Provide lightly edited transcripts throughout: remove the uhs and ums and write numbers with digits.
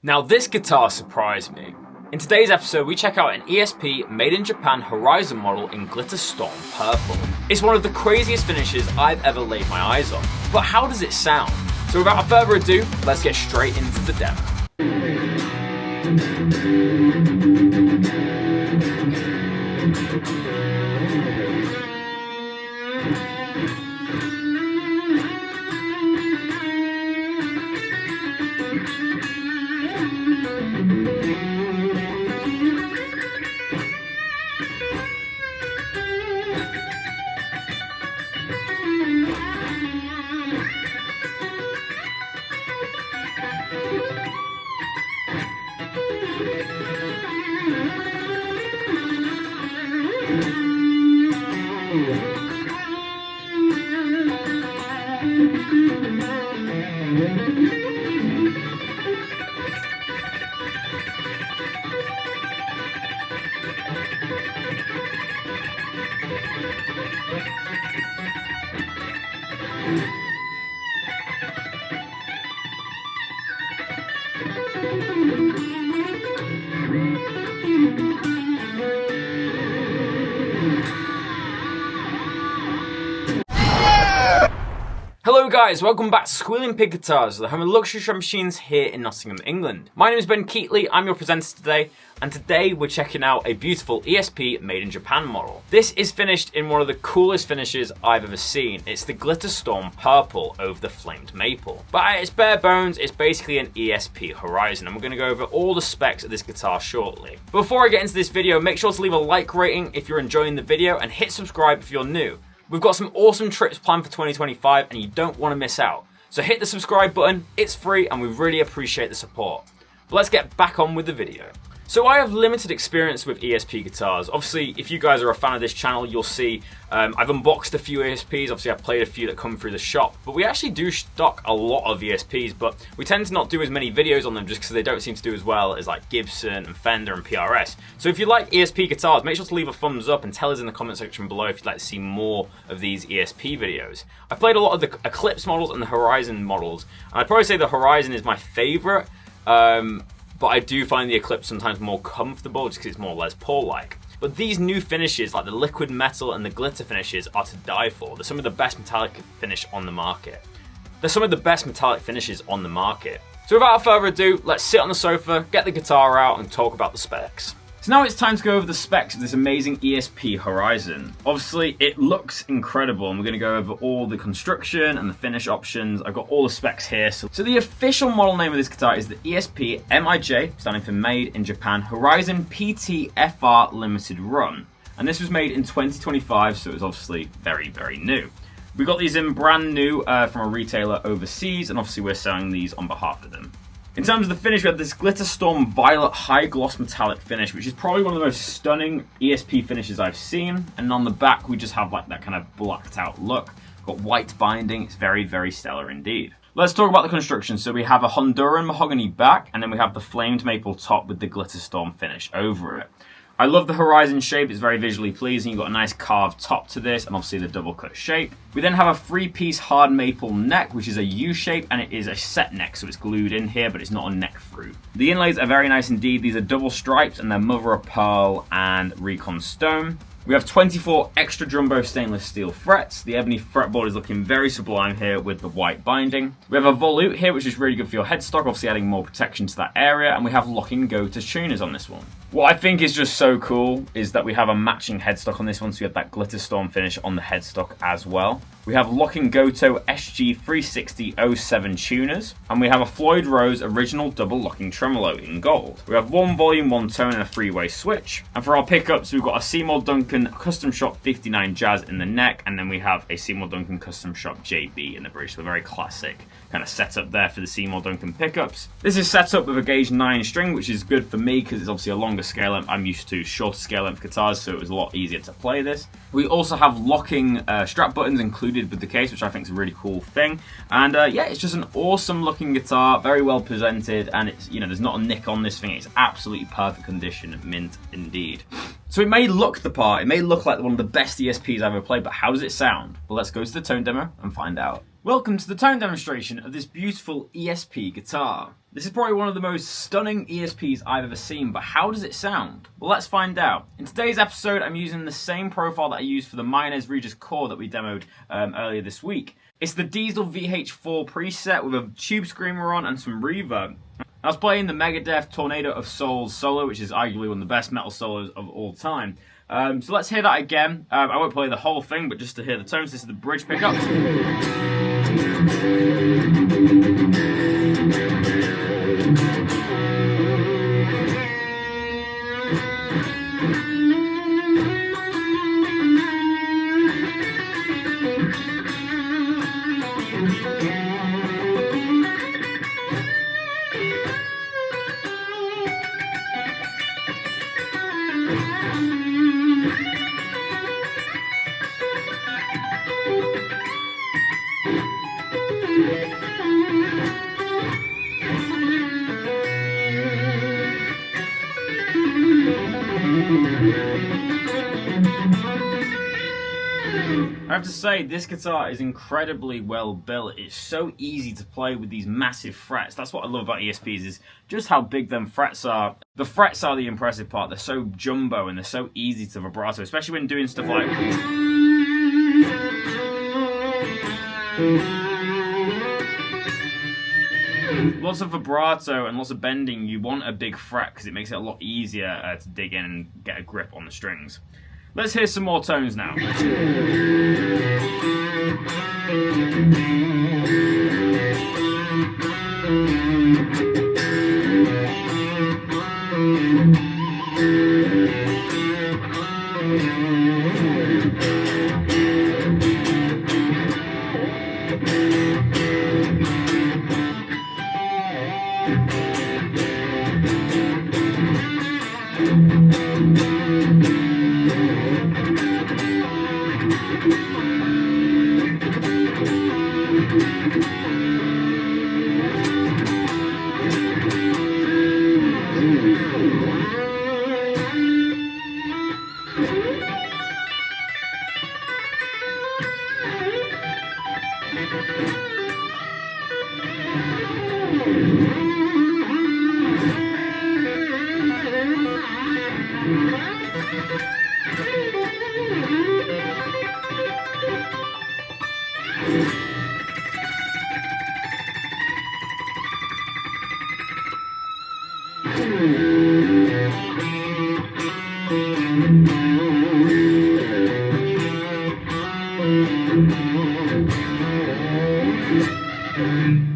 Now this guitar surprised me. In today's episode we check out an ESP made in Japan Horizon model in Glitter Storm Purple. It's one of the craziest finishes I've ever laid my eyes on. But how does it sound? So without further ado, let's get straight into the demo. Hello guys, welcome back to Squealing Pig Guitars, the home of luxury drum machines here in Nottingham, England. My name is Ben Keightley, I'm your presenter today, and today we're checking out a beautiful ESP made in Japan model. This is finished in one of the coolest finishes I've ever seen. It's the Glitter Storm Purple over the Flamed Maple. But at its bare bones, it's basically an ESP Horizon, and we're going to go over all the specs of this guitar shortly. But before I get into this video, make sure to leave a like rating if you're enjoying the video, and hit subscribe if you're new. We've got some awesome trips planned for 2025 and you don't want to miss out. So hit the subscribe button, it's free and we really appreciate the support. But let's get back on with the video. So I have limited experience with ESP guitars. Obviously, if you guys are a fan of this channel, you'll see I've unboxed a few ESPs. Obviously, I've played a few that come through the shop. But we actually do stock a lot of ESPs, but we tend to not do as many videos on them just because they don't seem to do as well as like Gibson and Fender and PRS. So if you like ESP guitars, make sure to leave a thumbs up and tell us in the comment section below if you'd like to see more of these ESP videos. I've played a lot of the Eclipse models and the Horizon models. And I'd probably say the Horizon is my favorite. But I do find the Eclipse sometimes more comfortable just because it's more Les Paul-like. But these new finishes, like the liquid metal and the glitter finishes, are to die for. They're some of the best metallic finishes on the market. So without further ado, let's sit on the sofa, get the guitar out, and talk about the specs. So now it's time to go over the specs of this amazing ESP Horizon. Obviously, it looks incredible, and we're going to go over all the construction and the finish options. I've got all the specs here. So the official model name of this guitar is the ESP MIJ, standing for Made in Japan, Horizon PT-FR Limited Run. And this was made in 2025, so it was obviously very, very new. We got these in brand new from a retailer overseas, and obviously we're selling these on behalf of them. In terms of the finish, we have this Glitter Storm Violet High Gloss Metallic finish, which is probably one of the most stunning ESP finishes I've seen. And on the back, we just have like that kind of blacked out look. Got white binding, it's very, very stellar indeed. Let's talk about the construction. So we have a Honduran mahogany back, and then we have the flamed maple top with the Glitter Storm finish over it. I love the Horizon shape, it's very visually pleasing. You've got a nice carved top to this and obviously the double cut shape. We then have a 3-piece hard maple neck, which is a U shape, and it is a set neck, so it's glued in here, but it's not a neck through. The inlays are very nice indeed. These are double stripes and they're mother of pearl and recon stone. We have 24 extra jumbo stainless steel frets. The ebony fretboard is looking very sublime here with the white binding. We have a volute here, which is really good for your headstock, obviously adding more protection to that area. And we have locking go-to tuners on this one. What I think is just so cool is that we have a matching headstock on this one, so we have that Glitter Storm finish on the headstock as well. We have Locking Goto SG360-07 tuners, and we have a Floyd Rose original double locking tremolo in gold. We have one volume, one tone, and a 3-way switch. And for our pickups, we've got a Seymour Duncan Custom Shop 59 Jazz in the neck, and then we have a Seymour Duncan Custom Shop JB in the bridge. So a very classic kind of setup there for the Seymour Duncan pickups. This is set up with a gauge 9 string, which is good for me because it's obviously a longer scale length. I'm used to shorter scale length guitars, so it was a lot easier to play this. We also have locking strap buttons included with the case, which I think is a really cool thing. And yeah, it's just an awesome looking guitar, very well presented, and it's, you know, there's not a nick on this thing. It's absolutely perfect condition, mint indeed. So it may look the part, it may look like one of the best ESPs I've ever played, but how does it sound? Well, let's go to the tone demo and find out. Welcome to the tone demonstration of this beautiful ESP guitar. This is probably one of the most stunning ESPs I've ever seen, but how does it sound? Well, let's find out. In today's episode, I'm using the same profile that I used for the Mayonnaise Regis Core that we demoed earlier this week. It's the Diesel VH4 preset with a tube screamer on and some reverb. I was playing the Megadeth Tornado of Souls solo, which is arguably one of the best metal solos of all time. So let's hear that again. I won't play the whole thing, but just to hear the tones, this is the bridge pickup. I have to say, this guitar is incredibly well built. It's so easy to play with these massive frets. That's what I love about ESPs, is just how big them frets are. The frets are the impressive part. They're so jumbo and they're so easy to vibrato, especially when doing stuff like... lots of vibrato and lots of bending. You want a big fret because it makes it a lot easier to dig in and get a grip on the strings. Let's hear some more tones now.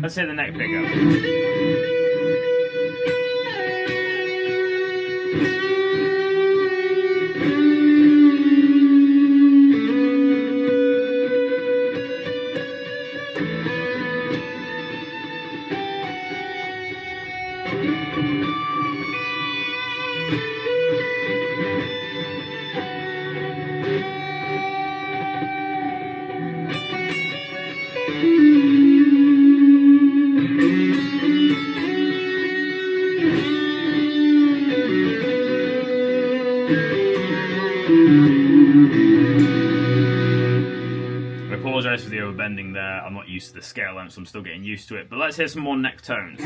Let's hear the neck pickup. I apologise for the overbending there. I'm not used to the scale length, so I'm still getting used to it. But let's hear some more neck tones.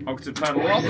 Octave pedal off.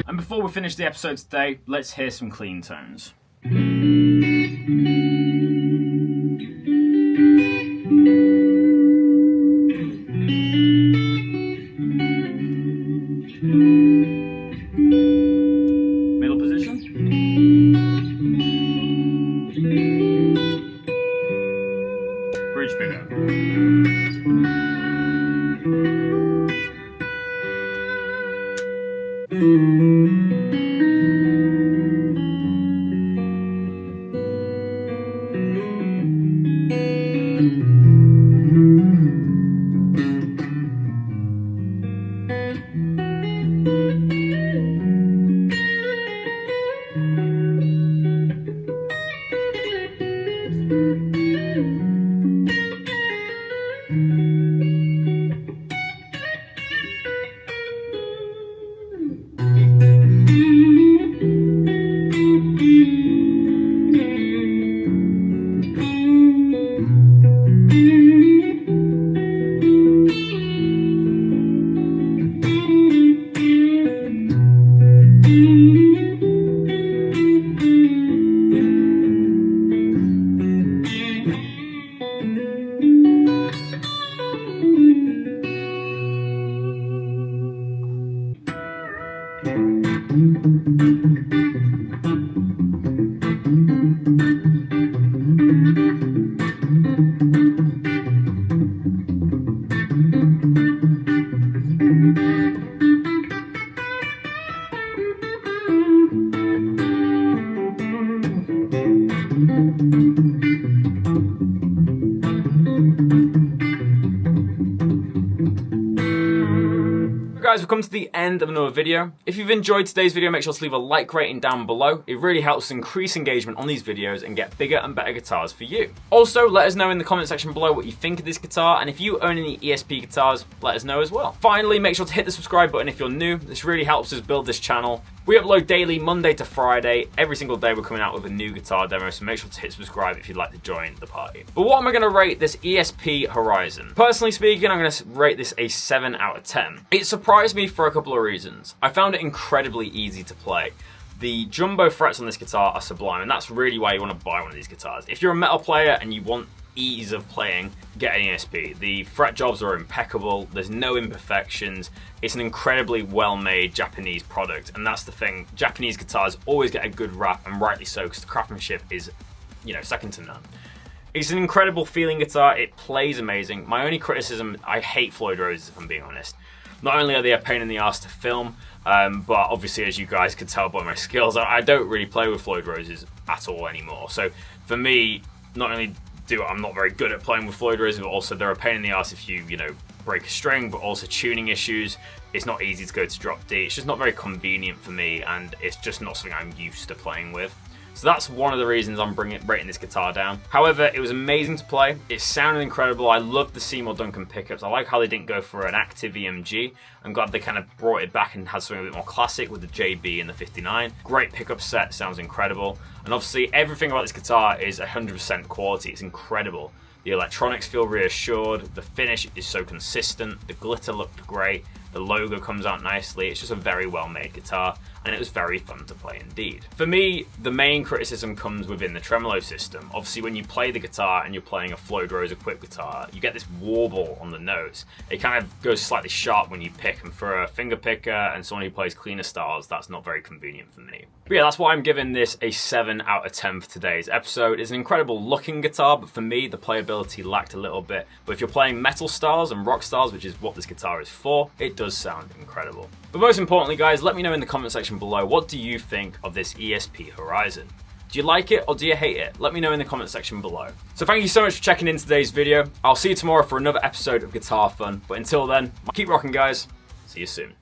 And before we finish the episode today, let's hear some clean tones. Middle position. Bridge pickup. Guys, we've come to the end of another video. If you've enjoyed today's video, make sure to leave a like rating down below. It really helps increase engagement on these videos and get bigger and better guitars for you. Also, let us know in the comment section below what you think of this guitar, and if you own any ESP guitars, let us know as well. Finally, make sure to hit the subscribe button if you're new. This really helps us build this channel. We upload daily, Monday to Friday. Every single day we're coming out with a new guitar demo, so make sure to hit subscribe if you'd like to join the party. But what am I going to rate this ESP Horizon? Personally speaking, I'm going to rate this a 7 out of 10. It surprised me for a couple of reasons. I found it incredibly easy to play. The jumbo frets on this guitar are sublime, and that's really why you want to buy one of these guitars. If you're a metal player and you want ease of playing, get an ESP. The fret jobs are impeccable, there's no imperfections, it's an incredibly well-made Japanese product, and that's the thing. Japanese guitars always get a good rap, and rightly so, because the craftsmanship is, second to none. It's an incredible feeling guitar, it plays amazing. My only criticism, I hate Floyd Roses if I'm being honest. Not only are they a pain in the ass to film, but obviously, as you guys could tell by my skills, I don't really play with Floyd Roses at all anymore. So for me, not only I'm not very good at playing with Floyd Roses, but also they're a pain in the ass if you break a string, but also tuning issues. It's not easy to go to drop D. It's just not very convenient for me, and it's just not something I'm used to playing with. So that's one of the reasons I'm rating this guitar down. However, it was amazing to play. It sounded incredible. I loved the Seymour Duncan pickups. I like how they didn't go for an active EMG. I'm glad they kind of brought it back and had something a bit more classic with the JB and the 59. Great pickup set, sounds incredible. And obviously everything about this guitar is 100% quality. It's incredible. The electronics feel reassured. The finish is so consistent. The glitter looked great. The logo comes out nicely. It's just a very well-made guitar, and it was very fun to play indeed. For me, the main criticism comes within the tremolo system. Obviously, when you play the guitar and you're playing a Floyd Rose equipped guitar, you get this warble on the notes. It kind of goes slightly sharp when you pick, and for a finger picker and someone who plays cleaner styles, that's not very convenient for me. But yeah, that's why I'm giving this a 7 out of 10 for today's episode. It's an incredible looking guitar, but for me, the playability lacked a little bit. But if you're playing metal styles and rock styles, which is what this guitar is for, it does sound incredible. But most importantly, guys, let me know in the comment section below, what do you think of this ESP Horizon? Do you like it or do you hate it? Let me know in the comment section below. So thank you so much for checking in today's video. I'll see you tomorrow for another episode of Guitar Fun. But until then, keep rocking, guys. See you soon.